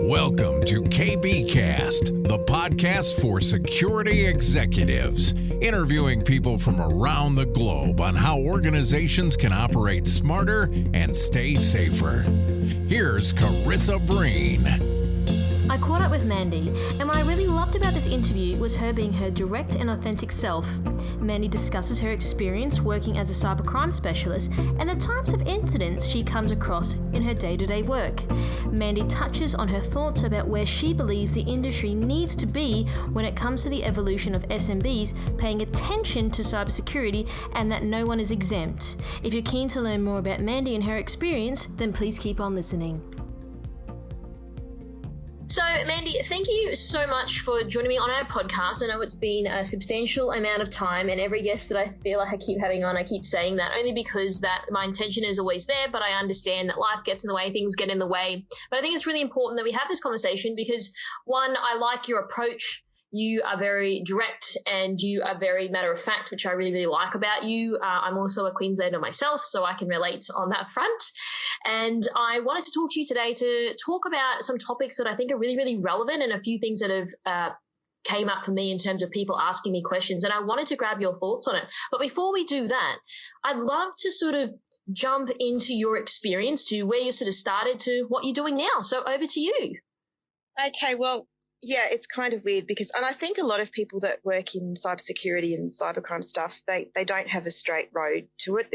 Welcome to KBcast, the podcast for security executives, interviewing people from around the globe on how organizations can operate smarter and stay safer. Here's Carissa Breen. I caught up with Mandy, and what I really loved about this interview was her being her direct and authentic self. Mandy discusses her experience working as a cybercrime specialist and the types of incidents she comes across in her day-to-day work. Mandy touches on her thoughts about where she believes the industry needs to be when it comes to the evolution of SMBs paying attention to cybersecurity and that no one is exempt. If you're keen to learn more about Mandy and her experience, then please keep on listening. So, Mandy, thank you so much for joining me on our podcast. I know it's been a substantial amount of time, and every guest that I feel like I keep having on, I keep saying that only because that my intention is always there, but I understand that life gets in the way, things get in the way. But I think it's really important that we have this conversation because, one, I like your approach. You are very direct and you are very matter of fact, which I really, really like about you. I'm also a Queenslander myself, so I can relate on that front. And I wanted to talk to you today to talk about some topics that I think are really, really relevant and a few things that have came up for me in terms of people asking me questions. And I wanted to grab your thoughts on it. But before we do that, I'd love to sort of jump into your experience to where you sort of started to what you're doing now. So over to you. Okay, well, yeah, it's kind of weird because, and I think a lot of people that work in cybersecurity and cybercrime stuff, they don't have a straight road to it.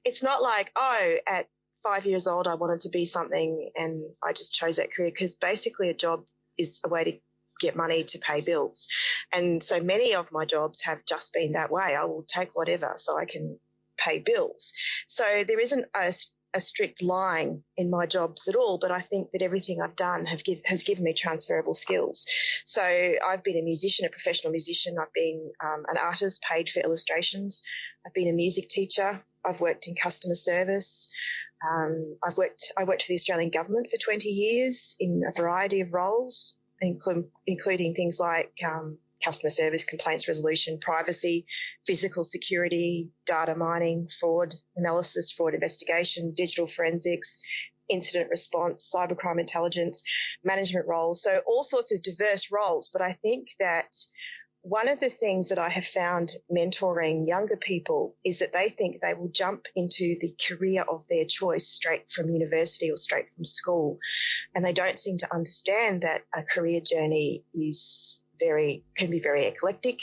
It's not like, oh, at 5 years old, I wanted to be something and I just chose that career, because basically a job is a way to get money to pay bills. And so many of my jobs have just been that way. I will take whatever so I can pay bills. So there isn't a strict line in my jobs at all, but I think that everything I've done has given me transferable skills. So I've been a musician, a professional musician. I've been an artist, paid for illustrations. I've been a music teacher. I've worked in customer service. I worked for the Australian government for 20 years in a variety of roles, including things like customer service, complaints resolution, privacy, physical security, data mining, fraud analysis, fraud investigation, digital forensics, incident response, cybercrime intelligence, management roles. So all sorts of diverse roles. But I think that one of the things that I have found mentoring younger people is that they think they will jump into the career of their choice straight from university or straight from school. And they don't seem to understand that a career journey can be very eclectic,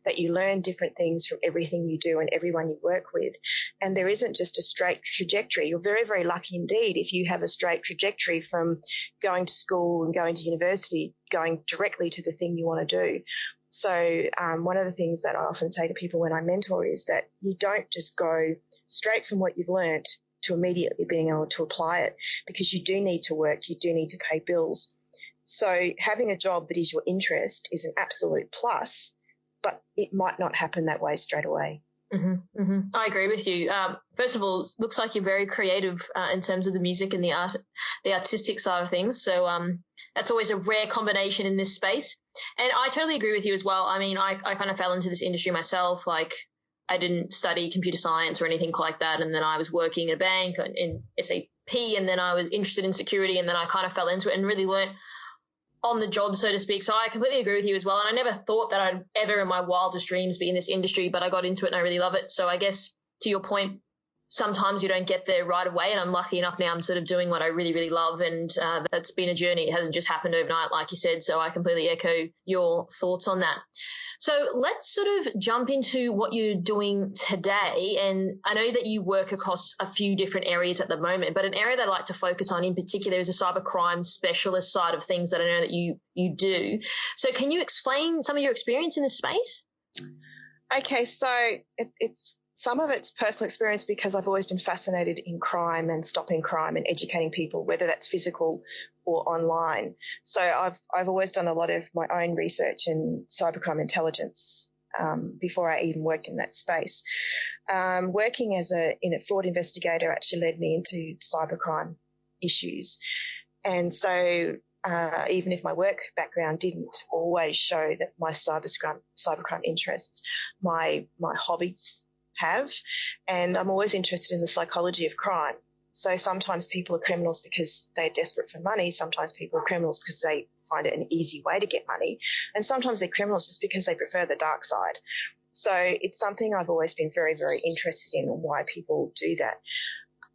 that you learn different things from everything you do and everyone you work with. And there isn't just a straight trajectory. You're very, very lucky indeed if you have a straight trajectory from going to school and going to university, going directly to the thing you want to do. So one of the things that I often say to people when I mentor is that you don't just go straight from what you've learnt to immediately being able to apply it, because you do need to work, you do need to pay bills. So having a job that is your interest is an absolute plus, but it might not happen that way straight away. Mm-hmm, mm-hmm. I agree with you. First of all, it looks like you're very creative in terms of the music and the artistic side of things. So that's always a rare combination in this space. And I totally agree with you as well. I mean, I kind of fell into this industry myself. Like, I didn't study computer science or anything like that. And then I was working at a bank in SAP, and then I was interested in security, and then I kind of fell into it and really learnt on the job, so to speak. So I completely agree with you as well. And I never thought that I'd ever in my wildest dreams be in this industry, but I got into it and I really love it. So I guess to your point, sometimes you don't get there right away. And I'm lucky enough now I'm sort of doing what I really, really love. And that's been a journey. It hasn't just happened overnight, like you said. So I completely echo your thoughts on that. So let's sort of jump into what you're doing today. And I know that you work across a few different areas at the moment, but an area that I like to focus on in particular is the cybercrime specialist side of things that I know that you do. So can you explain some of your experience in this space? Okay, so it's some of it's personal experience because I've always been fascinated in crime and stopping crime and educating people, whether that's physical or online. So I've always done a lot of my own research in cybercrime intelligence before I even worked in that space. Working as a fraud investigator actually led me into cybercrime issues. And so even if my work background didn't always show that my cybercrime interests, my hobbies have. And I'm always interested in the psychology of crime. So sometimes people are criminals because they're desperate for money. Sometimes people are criminals because they find it an easy way to get money. And sometimes they're criminals just because they prefer the dark side. So it's something I've always been very, very interested in, why people do that.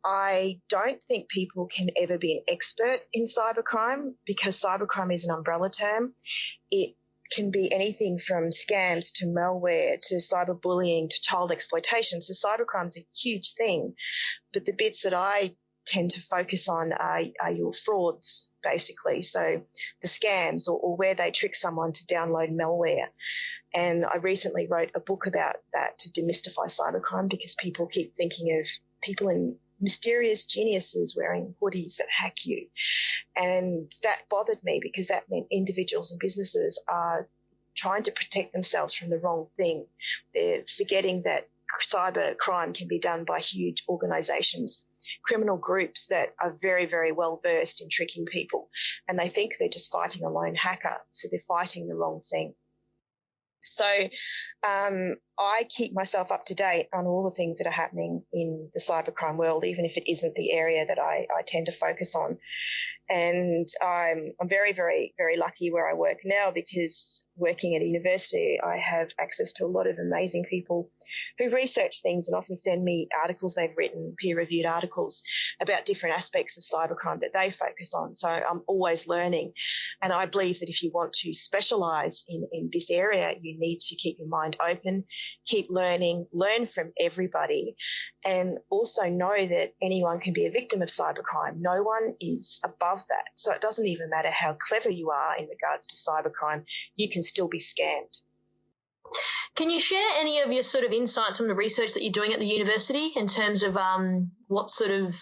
I don't think people can ever be an expert in cybercrime because cybercrime is an umbrella term. It can be anything from scams to malware to cyberbullying to child exploitation. So cybercrime is a huge thing. But the bits that I tend to focus on are your frauds, basically. So the scams or where they trick someone to download malware. And I recently wrote a book about that to demystify cybercrime because people keep thinking of people in mysterious geniuses wearing hoodies that hack you. And that bothered me because that meant individuals and businesses are trying to protect themselves from the wrong thing. They're forgetting that cyber crime can be done by huge organisations, criminal groups that are very, very well versed in tricking people. And they think they're just fighting a lone hacker, so they're fighting the wrong thing. So I keep myself up to date on all the things that are happening in the cybercrime world, even if it isn't the area that I tend to focus on. And I'm very, very, very lucky where I work now because working at a university, I have access to a lot of amazing people who research things and often send me articles they've written, peer-reviewed articles about different aspects of cybercrime that they focus on. So I'm always learning. And I believe that if you want to specialise in this area, you need to keep your mind open, keep learning, learn from everybody, and also know that anyone can be a victim of cybercrime. No one is above that. So it doesn't even matter how clever you are in regards to cybercrime, you can still be scammed. Can you share any of your sort of insights from the research that you're doing at the university in terms of what sort of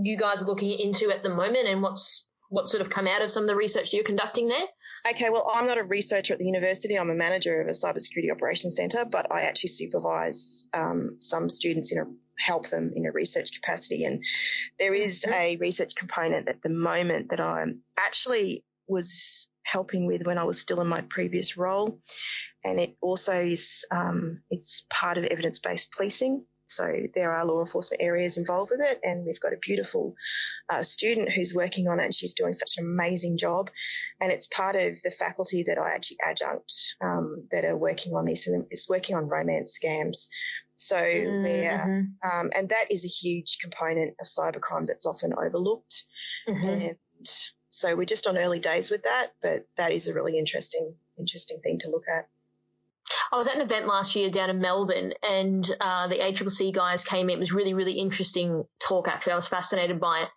you guys are looking into at the moment and what sort of come out of some of the research you're conducting there? Okay, well, I'm not a researcher at the university. I'm a manager of a cybersecurity operations centre, but I actually supervise some students help them in a research capacity. And there is a research component at the moment that I actually was helping with when I was still in my previous role. And it also is it's part of evidence-based policing. So there are law enforcement areas involved with it, and we've got a beautiful student who's working on it, and she's doing such an amazing job. And it's part of the faculty that I actually adjunct that are working on this, and it's working on romance scams. So and that is a huge component of cybercrime that's often overlooked. And so we're just on early days with that, but that is a really interesting thing to look at. I was at an event last year down in Melbourne, and the ACCC guys came in. It was really, really interesting talk, actually. I was fascinated by it.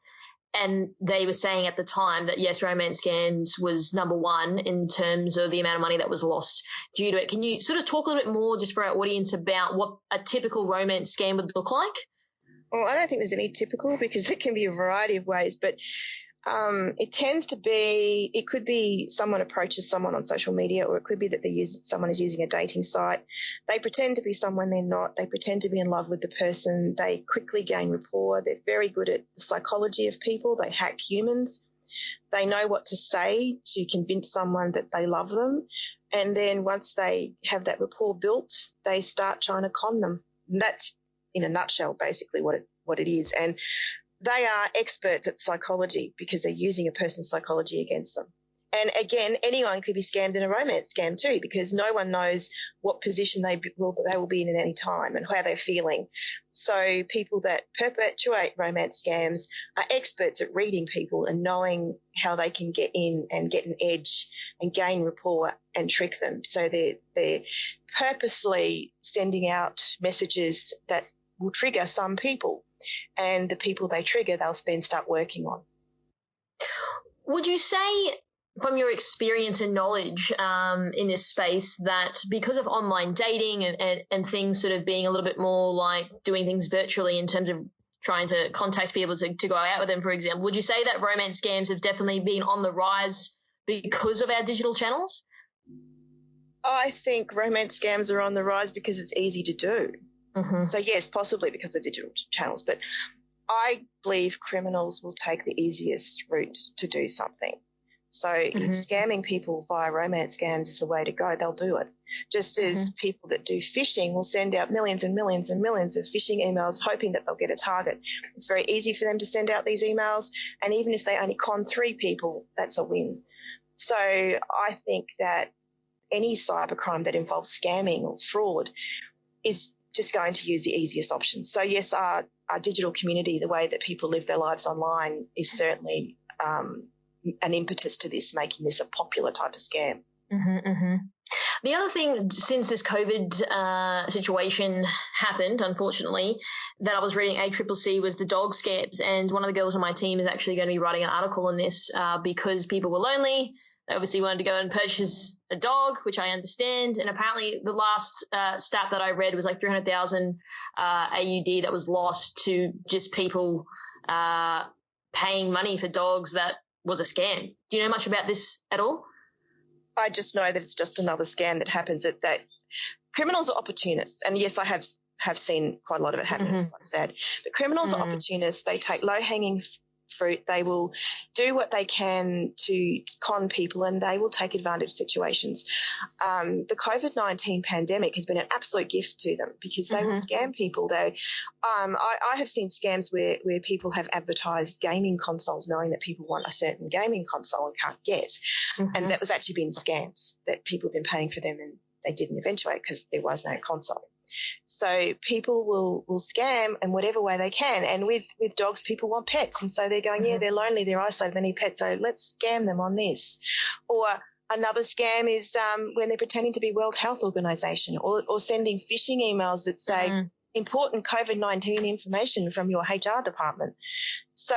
And they were saying at the time that, yes, romance scams was number one in terms of the amount of money that was lost due to it. Can you sort of talk a little bit more just for our audience about what a typical romance scam would look like? Well, I don't think there's any typical because it can be a variety of ways, but it tends to be, it could be someone approaches someone on social media, or it could be that someone is using a dating site. They pretend to be someone they're not. They pretend to be in love with the person. They quickly gain rapport. They're very good at the psychology of people. They hack humans. They know what to say to convince someone that they love them. And then once they have that rapport built, they start trying to con them. And that's, in a nutshell, basically what it is. And they are experts at psychology because they're using a person's psychology against them. And again, anyone could be scammed in a romance scam too, because no one knows what position they will be in at any time and how they're feeling. So people that perpetuate romance scams are experts at reading people and knowing how they can get in and get an edge and gain rapport and trick them. So they're purposely sending out messages that will trigger some people. And the people they trigger, they'll then start working on. Would you say, from your experience and knowledge in this space, that because of online dating and things sort of being a little bit more like doing things virtually in terms of trying to contact people to go out with them, for example, would you say that romance scams have definitely been on the rise because of our digital channels? I think romance scams are on the rise because it's easy to do. So, yes, possibly because of digital channels, but I believe criminals will take the easiest route to do something. So if scamming people via romance scams is the way to go, they'll do it. Just as people that do phishing will send out millions and millions and millions of phishing emails hoping that they'll get a target. It's very easy for them to send out these emails, and even if they only con 3 people, that's a win. So I think that any cybercrime that involves scamming or fraud is just going to use the easiest options. So yes, our digital community, the way that people live their lives online, is certainly an impetus to this, making this a popular type of scam. The other thing, since this COVID situation happened, unfortunately, that I was reading ACCC was the dog scams. And one of the girls on my team is actually going to be writing an article on this because people were lonely. They obviously wanted to go and purchase a dog, which I understand. And apparently the last stat that I read was like 300,000 AUD that was lost to just people paying money for dogs. That was a scam. Do you know much about this at all? I just know that it's just another scam that happens, that criminals are opportunists. And yes, I have seen quite a lot of it happen, it's quite sad. But criminals are opportunists. They take low-hanging fruit. They will do what they can to con people, and they will take advantage of situations. The COVID-19 pandemic has been an absolute gift to them because they will scam people. I have seen scams where people have advertised gaming consoles knowing that people want a certain gaming console and can't get. And that was actually been scams, that people have been paying for them and they didn't eventuate because there was no console. So people will scam in whatever way they can. And with dogs, people want pets. And so they're going, yeah, they're lonely, they're isolated, they need pets. So let's scam them on this. Or another scam is when they're pretending to be World Health Organization or sending phishing emails that say important COVID-19 information from your HR department. So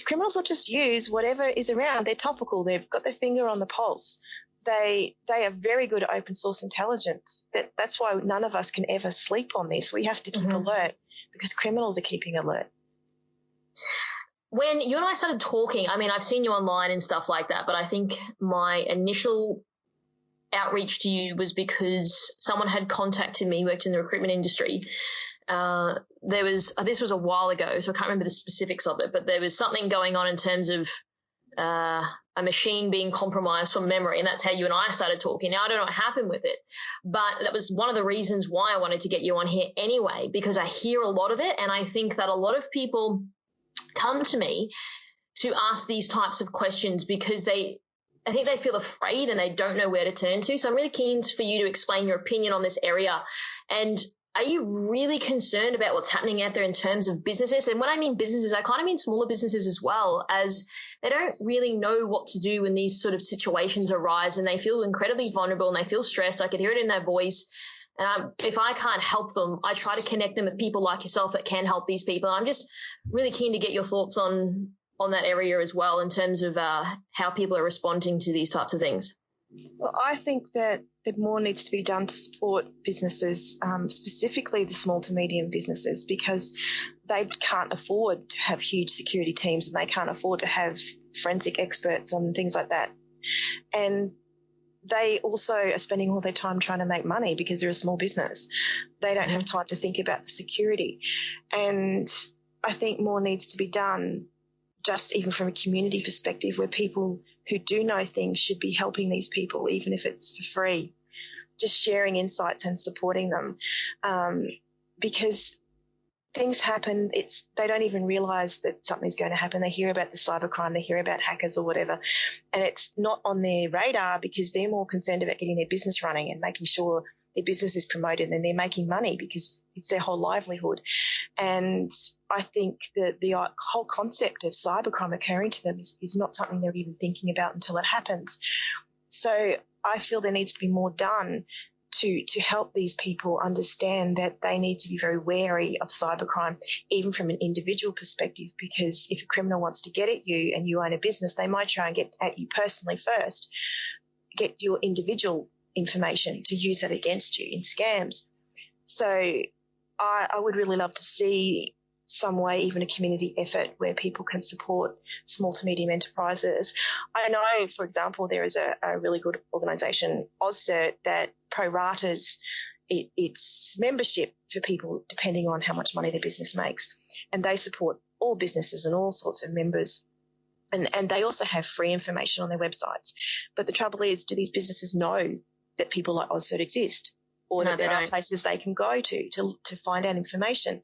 criminals will just use whatever is around. They're topical. They've got their finger on the pulse. They are very good at open source intelligence. That's why none of us can ever sleep on this. We have to keep alert because criminals are keeping alert. When you and I started talking, I mean, I've seen you online and stuff like that, but I think my initial outreach to you was because someone had contacted me, worked in the recruitment industry. This was a while ago, so I can't remember the specifics of it, but there was something going on in terms of a machine being compromised from memory, and that's how you and I started talking. Now, I don't know what happened with it, but that was one of the reasons why I wanted to get you on here anyway, because I hear a lot of it, and I think that a lot of people come to me to ask these types of questions because I think they feel afraid and they don't know where to turn to. So I'm really keen for you to explain your opinion on this area. And are you really concerned about what's happening out there in terms of businesses? And when I mean businesses, I kind of mean smaller businesses as well, as they don't really know what to do when these sort of situations arise, and they feel incredibly vulnerable and they feel stressed. I can hear it in their voice. And if I can't help them, I try to connect them with people like yourself that can help these people. I'm just really keen to get your thoughts on that area as well in terms of how people are responding to these types of things. Well, I think that more needs to be done to support businesses, specifically the small to medium businesses, because they can't afford to have huge security teams and they can't afford to have forensic experts and things like that. And they also are spending all their time trying to make money because they're a small business. They don't have time to think about the security. And I think more needs to be done, just even from a community perspective, where people who do know things should be helping these people, even if it's for free, just sharing insights and supporting them, because things happen. They don't even realise that something's going to happen. They hear about the cybercrime, they hear about hackers or whatever, and it's not on their radar because they're more concerned about getting their business running and making sure their business is promoted and they're making money because it's their whole livelihood. And I think that the whole concept of cybercrime occurring to them is not something they're even thinking about until it happens. So I feel there needs to be more done to help these people understand that they need to be very wary of cybercrime, even from an individual perspective, because if a criminal wants to get at you and you own a business, they might try and get at you personally first, get your individual information to use that against you in scams. So I would really love to see some way, even a community effort where people can support small to medium enterprises. I know, for example, there is a really good organisation, AusCert, that proratas its membership for people depending on how much money their business makes. And they support all businesses and all sorts of members. And they also have free information on their websites. But the trouble is, do these businesses know that people like AusCert exist, or that there are places they can go to find out information?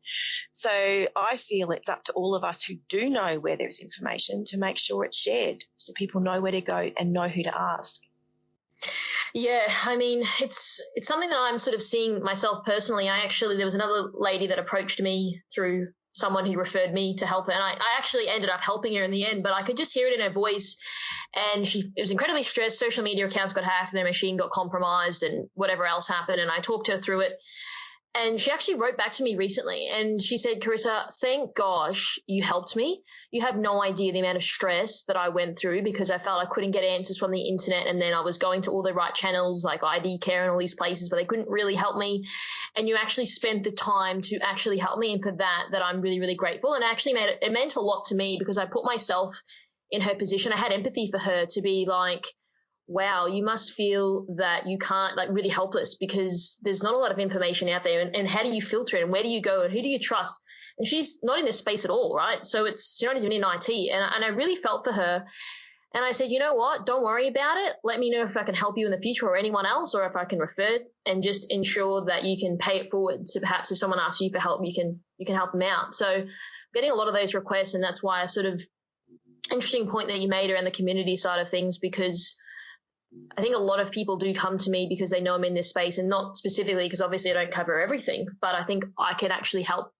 So I feel it's up to all of us who do know where there's information to make sure it's shared so people know where to go and know who to ask. Yeah, I mean, it's something that I'm sort of seeing myself personally. There was another lady that approached me through someone who referred me to help her, and I actually ended up helping her in the end, but I could just hear it in her voice, and it was incredibly stressed. Social media accounts got hacked and their machine got compromised and whatever else happened, and I talked her through it. And she actually wrote back to me recently and she said, Carissa, thank gosh you helped me. You have no idea the amount of stress that I went through because I felt I couldn't get answers from the internet, and then I was going to all the right channels like ID Care and all these places, but they couldn't really help me. And you actually spent the time to actually help me, and for that I'm really, really grateful. And actually it meant a lot to me because I put myself in her position. I had empathy for her to be like, wow, you must feel that you can't, like, really helpless because there's not a lot of information out there, and how do you filter it and where do you go and who do you trust? And she's not in this space at all, right? So she's not even in IT, and I really felt for her. And I said, you know what, don't worry about it. Let me know if I can help you in the future or anyone else, or if I can refer, and just ensure that you can pay it forward. So perhaps if someone asks you for help, you can help them out. So I'm getting a lot of those requests, and that's why interesting point that you made around the community side of things, because I think a lot of people do come to me because they know I'm in this space, and not specifically because obviously I don't cover everything, but I think I can actually help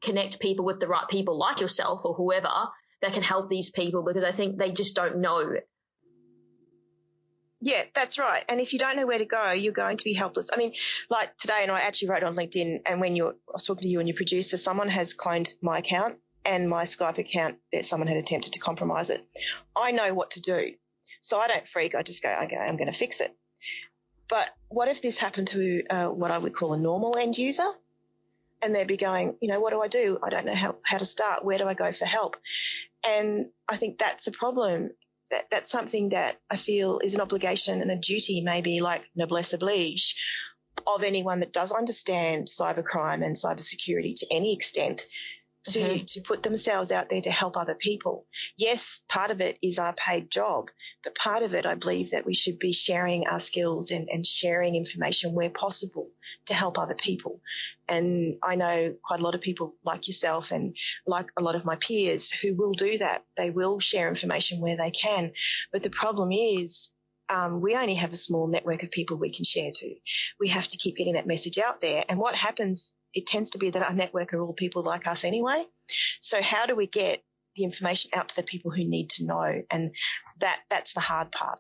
connect people with the right people like yourself or whoever that can help these people, because I think they just don't know. Yeah, that's right. And if you don't know where to go, you're going to be helpless. I mean, like today, and I actually wrote on LinkedIn, and when I was talking to you and your producer, someone has cloned my account and my Skype account, that someone had attempted to compromise it. I know what to do. So I don't freak. I just go, okay, I'm going to fix it. But what if this happened to what I would call a normal end user? And they'd be going, what do I do? I don't know how to start. Where do I go for help? And I think that's a problem. That's something that I feel is an obligation and a duty, maybe like noblesse oblige, of anyone that does understand cybercrime and cybersecurity to any extent, to put themselves out there to help other people. Yes, part of it is our paid job, but part of it, I believe that we should be sharing our skills and sharing information where possible to help other people. And I know quite a lot of people like yourself and like a lot of my peers who will do that. They will share information where they can. But the problem is, we only have a small network of people we can share to. We have to keep getting that message out there. And what happens, it tends to be that our network are all people like us anyway. So how do we get the information out to the people who need to know? And that's the hard part.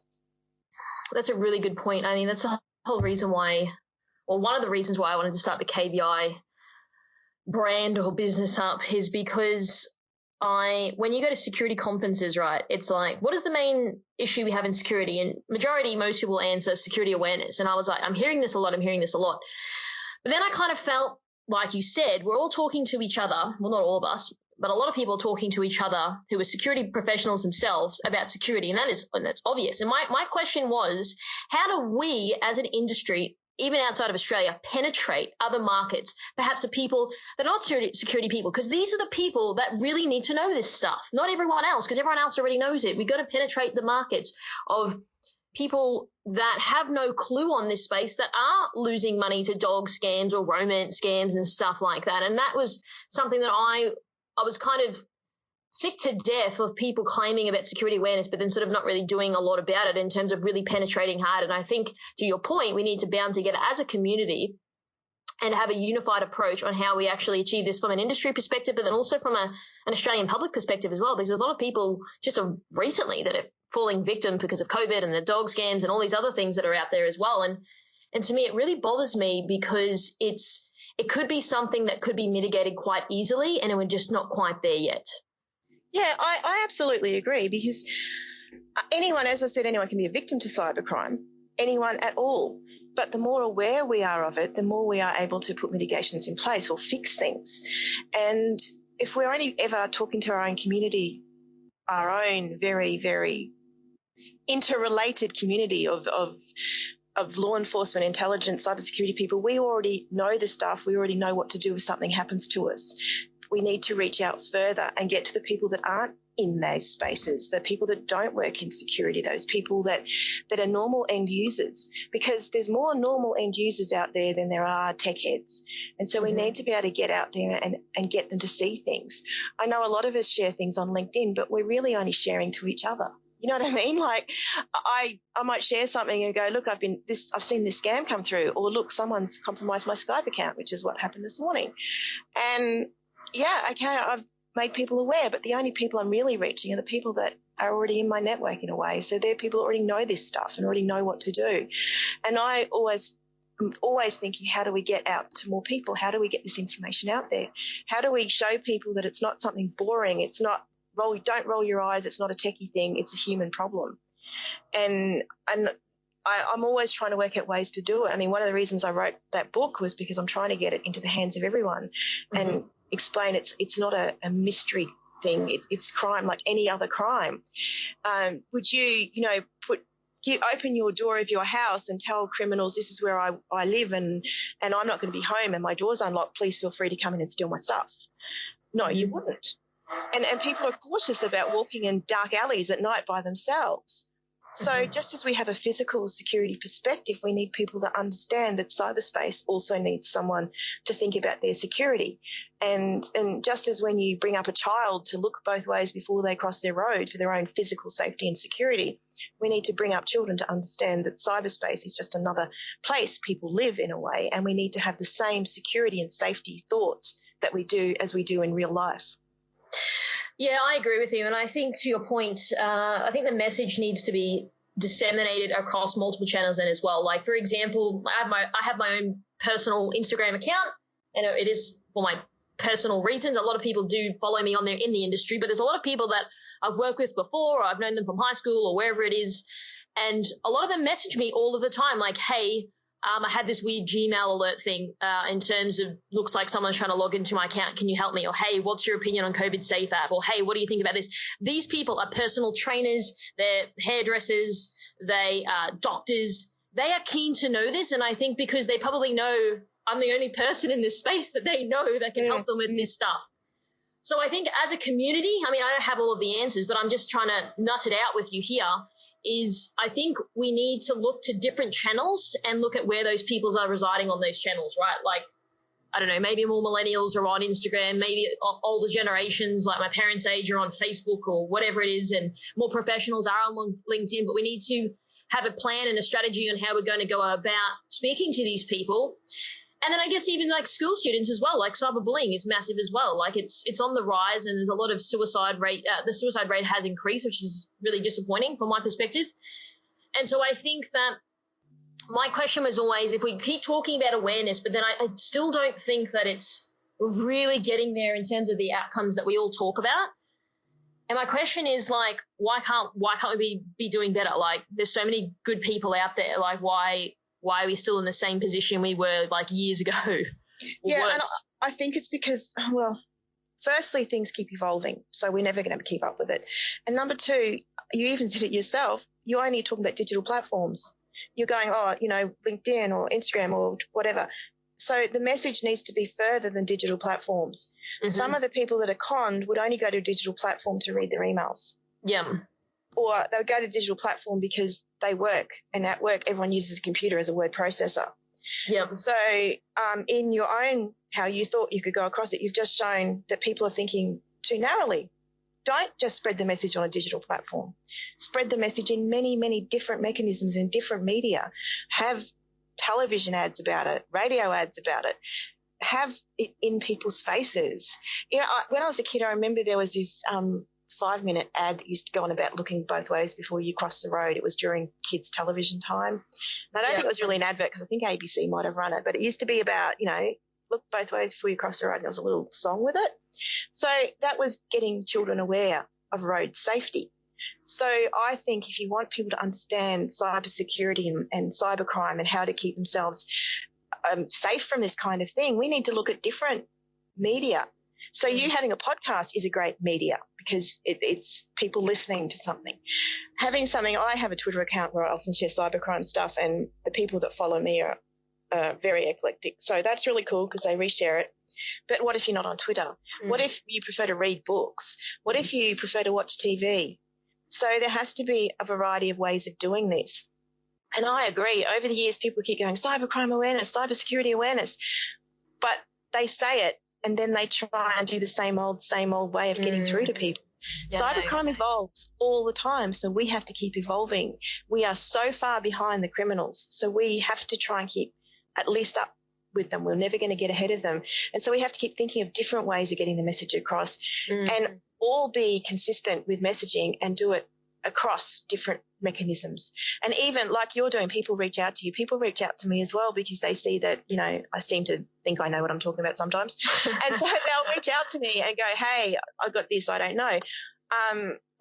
That's a really good point. I mean, that's the whole reason why, or one of the reasons why I wanted to start the KBI brand or business up, is because when you go to security conferences, right, it's like, what is the main issue we have in security? And most people answer security awareness. And I was like, I'm hearing this a lot. But then I kind of felt, like you said, we're all talking to each other. Well, not all of us, but a lot of people are talking to each other who are security professionals themselves about security. And that's obvious. And my question was, how do we as an industry, even outside of Australia, penetrate other markets, perhaps the people that are not security people? Because these are the people that really need to know this stuff, not everyone else, because everyone else already knows it. We've got to penetrate the markets of people that have no clue on this space, that are losing money to dog scams or romance scams and stuff like that. And that was something that I was kind of sick to death of, people claiming about security awareness, but then sort of not really doing a lot about it in terms of really penetrating hard. And I think, to your point, we need to band together as a community and have a unified approach on how we actually achieve this from an industry perspective, but then also from an Australian public perspective as well, because a lot of people just recently that are falling victim because of COVID and the dog scams and all these other things that are out there as well. And to me, it really bothers me because it could be something that could be mitigated quite easily, and we're just not quite there yet. Yeah, I absolutely agree, because anyone, as I said, anyone can be a victim to cybercrime, anyone at all. But the more aware we are of it, the more we are able to put mitigations in place or fix things. And if we're only ever talking to our own community, our own very, very interrelated community of law enforcement, intelligence, cybersecurity people, we already know the stuff. We already know what to do if something happens to us. we need to reach out further and get to the people that aren't in those spaces, the people that don't work in security, those people that are normal end users, because there's more normal end users out there than there are tech heads. And so we need to be able to get out there and get them to see things. I know a lot of us share things on LinkedIn, but we're really only sharing to each other. You know what I mean? Like I might share something and go, look, I've seen this scam come through, or look, someone's compromised my Skype account, which is what happened this morning. And yeah, okay, I've made people aware, but the only people I'm really reaching are the people that are already in my network in a way. So they're people that already know this stuff and already know what to do. And I'm always thinking, how do we get out to more people? How do we get this information out there? How do we show people that it's not something boring? It's not don't roll your eyes. It's not a techie thing. It's a human problem. And I'm always trying to work out ways to do it. I mean, one of the reasons I wrote that book was because I'm trying to get it into the hands of everyone and explain it's not a mystery thing. It's crime like any other crime. Would you open your door of your house and tell criminals this is where I live and I'm not going to be home and my door's unlocked, please feel free to come in and steal my stuff? No, you wouldn't. And people are cautious about walking in dark alleys at night by themselves. So just as we have a physical security perspective, we need people to understand that cyberspace also needs someone to think about their security. And just as when you bring up a child to look both ways before they cross their road for their own physical safety and security, we need to bring up children to understand that cyberspace is just another place people live in a way, and we need to have the same security and safety thoughts that we do as we do in real life. Yeah, I agree with you. And I think to your point, I think the message needs to be disseminated across multiple channels then as well. Like, for example, I have my own personal Instagram account, and it is for my personal reasons. A lot of people do follow me on there in the industry, but there's a lot of people that I've worked with before, or I've known them from high school or wherever it is. And a lot of them message me all of the time like, hey, I had this weird Gmail alert thing in terms of looks like someone's trying to log into my account. Can you help me? Or, hey, what's your opinion on COVID Safe app? Or, hey, what do you think about this? These people are personal trainers. They're hairdressers. They are doctors. They are keen to know this. And I think because they probably know I'm the only person in this space that they know that can help them with this stuff. So I think as a community, I mean, I don't have all of the answers, but I'm just trying to nut it out with you here. Is I think we need to look to different channels and look at where those people are residing on those channels, right? Like, I don't know, maybe more millennials are on Instagram, maybe older generations like my parents' age are on Facebook or whatever it is, and more professionals are on LinkedIn. But we need to have a plan and a strategy on how we're going to go about speaking to these people. And then I guess even like school students as well, like cyberbullying is massive as well. Like it's on the rise, and there's a lot of suicide rate. The suicide rate has increased, which is really disappointing from my perspective. And so I think that my question was always, if we keep talking about awareness, but then I still don't think that it's really getting there in terms of the outcomes that we all talk about. And my question is like, why can't we be doing better? Like, there's so many good people out there. Like, why are we still in the same position we were like years ago? Yeah, and I think it's because, well, firstly, things keep evolving, so we're never going to keep up with it. And number two, you even said it yourself, you're only talking about digital platforms. You're going, LinkedIn or Instagram or whatever. So the message needs to be further than digital platforms. Mm-hmm. Some of the people that are conned would only go to a digital platform to read their emails. Yeah. Or they would go to a digital platform because they work, and at work everyone uses a computer as a word processor. Yeah. So in your own, how you thought you could go across it, you've just shown that people are thinking too narrowly. Don't just spread the message on a digital platform. Spread the message in many, many different mechanisms in different media. Have television ads about it, radio ads about it. Have it in people's faces. You know, when I was a kid, I remember there was this 5-minute ad that used to go on about looking both ways before you cross the road. It was during kids' television time. And I don't think it was really an advert because I think ABC might have run it, but it used to be about, look both ways before you cross the road. And there was a little song with it. So that was getting children aware of road safety. So I think if you want people to understand cybersecurity and cybercrime and how to keep themselves safe from this kind of thing, we need to look at different media. So you having a podcast is a great media because it's people listening to something. Having something, I have a Twitter account where I often share cybercrime stuff, and the people that follow me are very eclectic. So that's really cool because they reshare it. But what if you're not on Twitter? What if you prefer to read books? What if you prefer to watch TV? So there has to be a variety of ways of doing this. And I agree. Over the years, people keep going, cybercrime awareness, cybersecurity awareness. But they say it and then they try and do the same old way of getting through to people. Yeah, cybercrime evolves all the time, so we have to keep evolving. We are so far behind the criminals, so we have to try and keep at least up with them. We're never going to get ahead of them. And so we have to keep thinking of different ways of getting the message across and all be consistent with messaging and do it across different mechanisms. And even like you're doing, people reach out to you. People reach out to me as well because they see that, you know, I seem to think I know what I'm talking about sometimes. And so they'll reach out to me and go, hey, I got this, I don't know.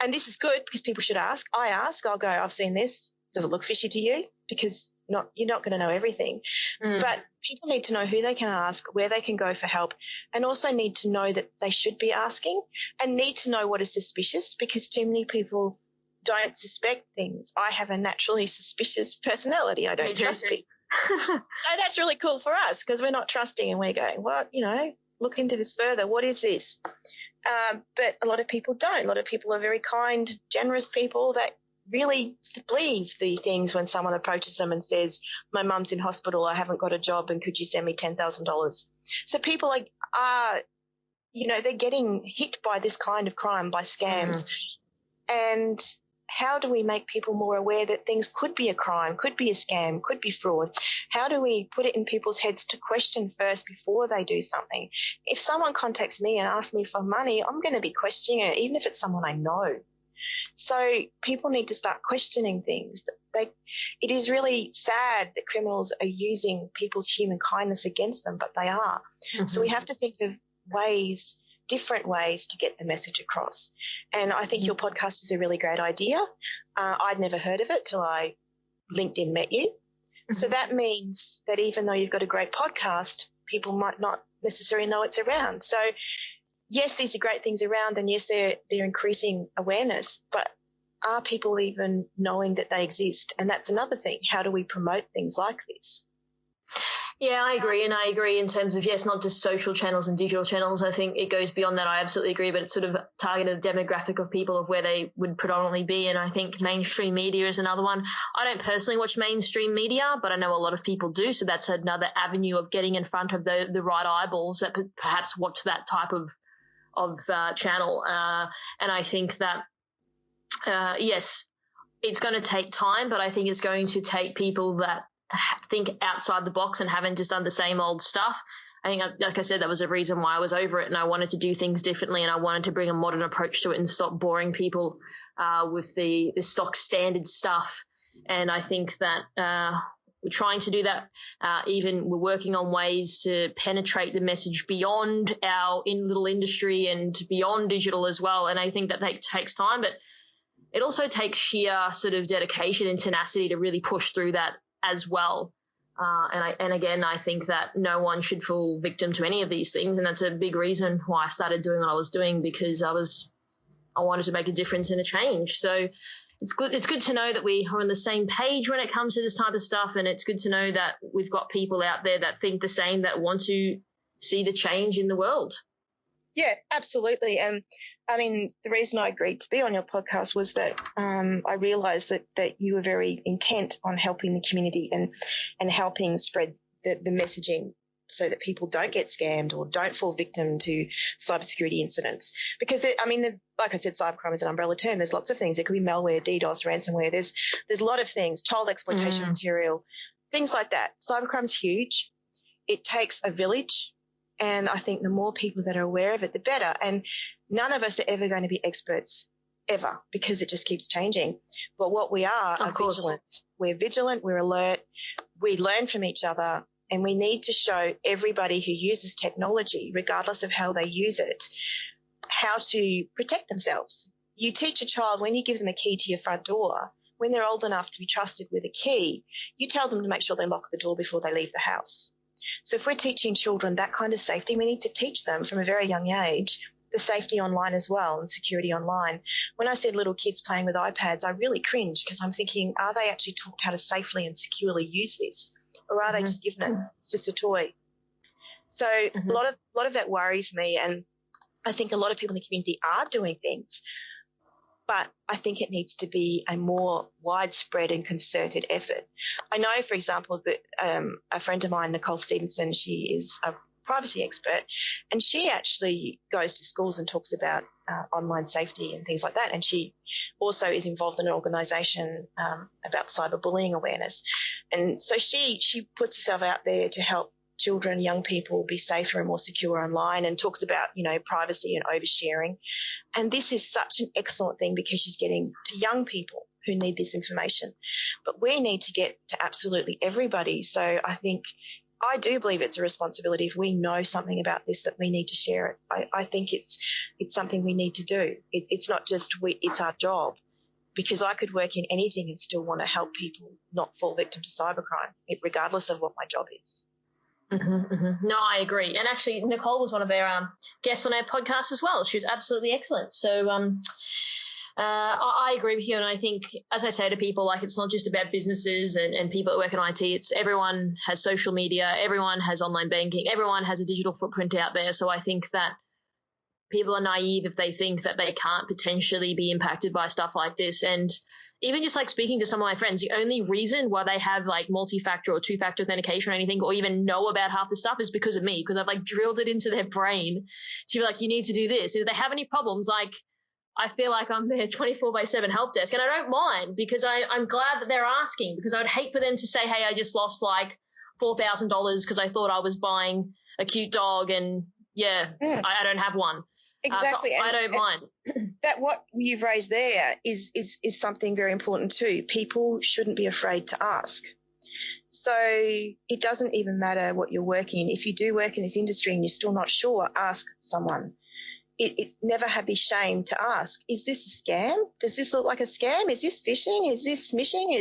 And this is good because people should ask. I ask, I'll go, I've seen this. Does it look fishy to you? Because you're not going to know everything. But people need to know who they can ask, where they can go for help, and also need to know that they should be asking and need to know what is suspicious because too many people don't suspect things. I have a naturally suspicious personality. I don't trust people. So that's really cool for us because we're not trusting and we're going, well, you know, look into this further. What is this? But a lot of people don't. A lot of people are very kind, generous people that really believe the things when someone approaches them and says, my mum's in hospital, I haven't got a job, and could you send me $10,000? So people are, you know, they're getting hit by this kind of crime, by scams. And how do we make people more aware that things could be a crime, could be a scam, could be fraud? How do we put it in people's heads to question first before they do something? If someone contacts me and asks me for money, I'm going to be questioning it, even if it's someone I know. So people need to start questioning things. It is really sad that criminals are using people's human kindness against them, but they are. So we have to think of different ways to get the message across. And I think your podcast is a really great idea. I'd never heard of it till I LinkedIn met you. So that means that even though you've got a great podcast, people might not necessarily know it's around. So yes, these are great things around, and yes, they're increasing awareness, but are people even knowing that they exist? And that's another thing. How do we promote things like this? Yeah, I agree. And I agree in terms of, yes, not just social channels and digital channels. I think it goes beyond that. I absolutely agree, but it's sort of targeted demographic of people of where they would predominantly be. And I think mainstream media is another one. I don't personally watch mainstream media, but I know a lot of people do. So that's another avenue of getting in front of the right eyeballs that perhaps watch that type of channel. And I think that, yes, it's going to take time, but I think it's going to take people that think outside the box and haven't just done the same old stuff. I think, like I said, that was a reason why I was over it, and I wanted to do things differently, and I wanted to bring a modern approach to it and stop boring people with the stock standard stuff. And I think that we're trying to do that. Even we're working on ways to penetrate the message beyond our little industry and beyond digital as well. And I think that takes time, but it also takes sheer sort of dedication and tenacity to really push through that as well. And again, I think that no one should fall victim to any of these things. And that's a big reason why I started doing what I was doing, because I wanted to make a difference and a change. So it's good to know that we are on the same page when it comes to this type of stuff. And it's good to know that we've got people out there that think the same, that want to see the change in the world. Yeah, absolutely. And I mean, the reason I agreed to be on your podcast was that I realised that you were very intent on helping the community and helping spread the messaging so that people don't get scammed or don't fall victim to cybersecurity incidents. Because, like I said, cybercrime is an umbrella term. There's lots of things. There could be malware, DDoS, ransomware. There's a lot of things, child exploitation material, things like that. Cybercrime's huge. It takes a village. And I think the more people that are aware of it, the better. And none of us are ever going to be experts, ever, because it just keeps changing. But what we are vigilant. We're vigilant, we're alert, we learn from each other, and we need to show everybody who uses technology, regardless of how they use it, how to protect themselves. You teach a child, when you give them a key to your front door, when they're old enough to be trusted with a key, you tell them to make sure they lock the door before they leave the house. So if we're teaching children that kind of safety, we need to teach them from a very young age the safety online as well and security online. When I said little kids playing with iPads, I really cringed because I'm thinking, are they actually taught how to safely and securely use this? Or are they just given it? It's just a toy. So a lot of that worries me, and I think a lot of people in the community are doing things, but I think it needs to be a more widespread and concerted effort. I know, for example, that a friend of mine, Nicole Stevenson, she is a privacy expert, and she actually goes to schools and talks about online safety and things like that. And she also is involved in an organisation about cyberbullying awareness. And so she puts herself out there to help children, young people be safer and more secure online, and talks about, privacy and oversharing. And this is such an excellent thing because she's getting to young people who need this information. But we need to get to absolutely everybody. So I do believe it's a responsibility. If we know something about this, that we need to share it. I think it's something we need to do. It's not just it's our job, because I could work in anything and still want to help people not fall victim to cybercrime, regardless of what my job is. No, I agree. And actually, Nicole was one of our guests on our podcast as well. She was absolutely excellent. So I agree with you. And I think, as I say to people, it's not just about businesses and people that work in IT. It's everyone has social media, everyone has online banking, everyone has a digital footprint out there. So I think that people are naive if they think that they can't potentially be impacted by stuff like this. And even just speaking to some of my friends, the only reason why they have multi-factor or two-factor authentication or anything, or even know about half the stuff, is because of me, because I've drilled it into their brain to be you need to do this. If they have any problems, I feel like I'm their 24/7 help desk, and I don't mind, because I'm glad that they're asking, because I would hate for them to say, hey, I just lost $4,000 because I thought I was buying a cute dog and I don't have one. Exactly. So I don't mind. That what you've raised there is something very important too. People shouldn't be afraid to ask. So it doesn't even matter what you're working in. If you do work in this industry and you're still not sure, ask someone. It never have the shame to ask, is this a scam? Does this look like a scam? Is this phishing? Is this smishing?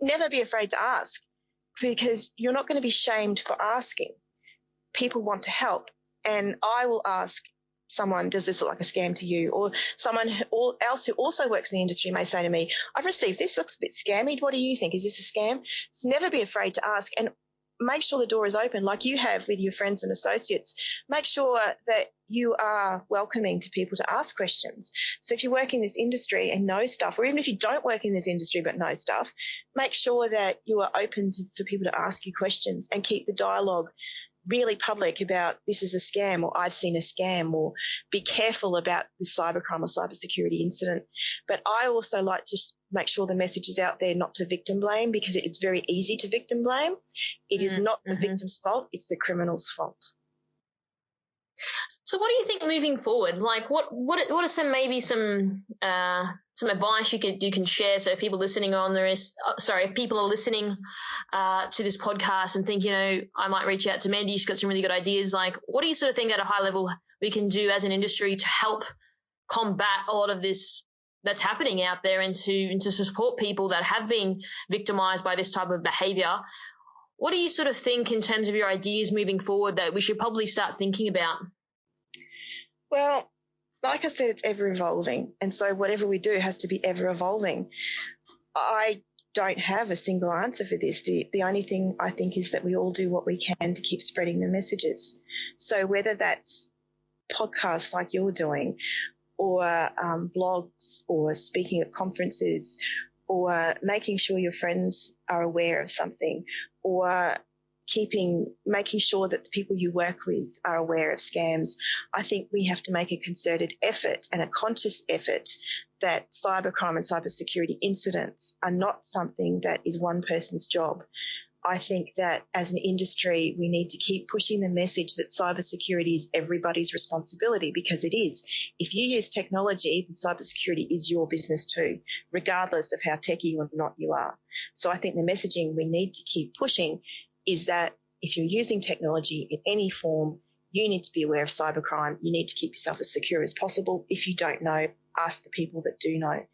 Never be afraid to ask, because you're not going to be shamed for asking. People want to help. And I will ask someone, does this look like a scam to you? Or someone else who also works in the industry may say to me, I've received this, looks a bit scammy. What do you think? Is this a scam? So never be afraid to ask, and make sure the door is open like you have with your friends and associates. Make sure that you are welcoming to people to ask questions. So if you work in this industry and know stuff, or even if you don't work in this industry but know stuff, make sure that you are open for people to ask you questions, and keep the dialogue really public about this is a scam, or I've seen a scam, or be careful about the cybercrime or cybersecurity incident. But I also like to make sure the message is out there not to victim blame, because it's very easy to victim blame. It is not the victim's fault, it's the criminal's fault. So what do you think moving forward? What are some advice you can share, so if people listening if people are listening to this podcast and think, I might reach out to Mandy, she's got some really good ideas. What do you sort of think at a high level we can do as an industry to help combat a lot of this that's happening out there, and to support people that have been victimized by this type of behavior? What do you sort of think in terms of your ideas moving forward that we should probably start thinking about? Well, like I said, it's ever evolving. And so whatever we do has to be ever evolving. I don't have a single answer for this. The only thing I think is that we all do what we can to keep spreading the messages. So whether that's podcasts like you're doing, or blogs, or speaking at conferences, or making sure your friends are aware of something, or making sure that the people you work with are aware of scams. I think we have to make a concerted effort and a conscious effort that cybercrime and cybersecurity incidents are not something that is one person's job. I think that as an industry, we need to keep pushing the message that cybersecurity is everybody's responsibility, because it is. If you use technology, then cybersecurity is your business too, regardless of how techie or not you are. So I think the messaging we need to keep pushing is that if you're using technology in any form, you need to be aware of cybercrime. You need to keep yourself as secure as possible. If you don't know, ask the people that do know.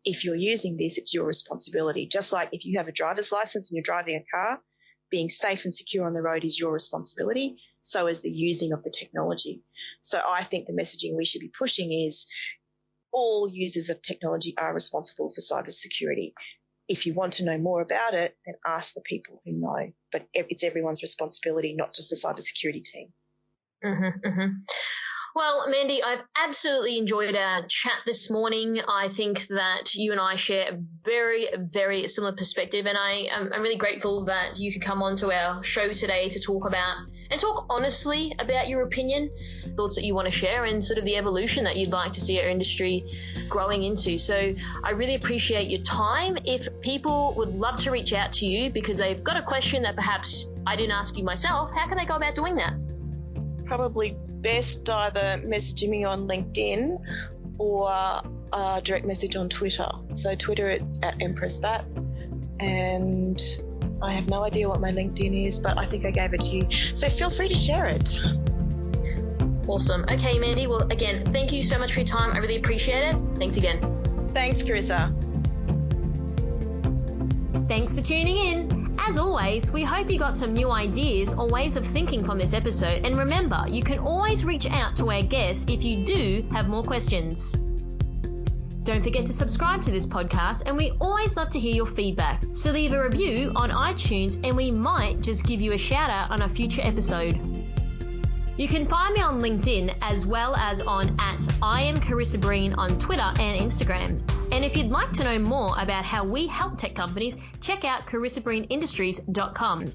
If you're using this, it's your responsibility. Just like if you have a driver's license and you're driving a car, being safe and secure on the road is your responsibility. So is the using of the technology. So I think the messaging we should be pushing is all users of technology are responsible for cybersecurity. if you want to know more about it, then ask the people who know. But it's everyone's responsibility, not just the cybersecurity team. Mm-hmm, mm-hmm. Well, Mandy, I've absolutely enjoyed our chat this morning. I think that you and I share a very, very similar perspective, and I'm really grateful that you could come onto our show today to talk honestly about your opinion, thoughts that you want to share, and sort of the evolution that you'd like to see our industry growing into. So I really appreciate your time. If people would love to reach out to you because they've got a question that perhaps I didn't ask you myself, how can they go about doing that? Probably best either messaging me on LinkedIn or direct message on Twitter. So Twitter, it's at EmpressBat, and I have no idea what my LinkedIn is, but I think I gave it to you. So feel free to share it. Awesome. Okay, Mandy. Well, again, thank you so much for your time. I really appreciate it. Thanks again. Thanks, Carissa. Thanks for tuning in. As always, we hope you got some new ideas or ways of thinking from this episode. And remember, you can always reach out to our guests if you do have more questions. Don't forget to subscribe to this podcast, and we always love to hear your feedback. So leave a review on iTunes and we might just give you a shout out on a future episode. You can find me on LinkedIn as well as on @IamCarissaBreen on Twitter and Instagram. And if you'd like to know more about how we help tech companies, check out CarissaBreenIndustries.com.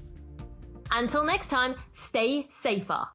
Until next time, stay safer.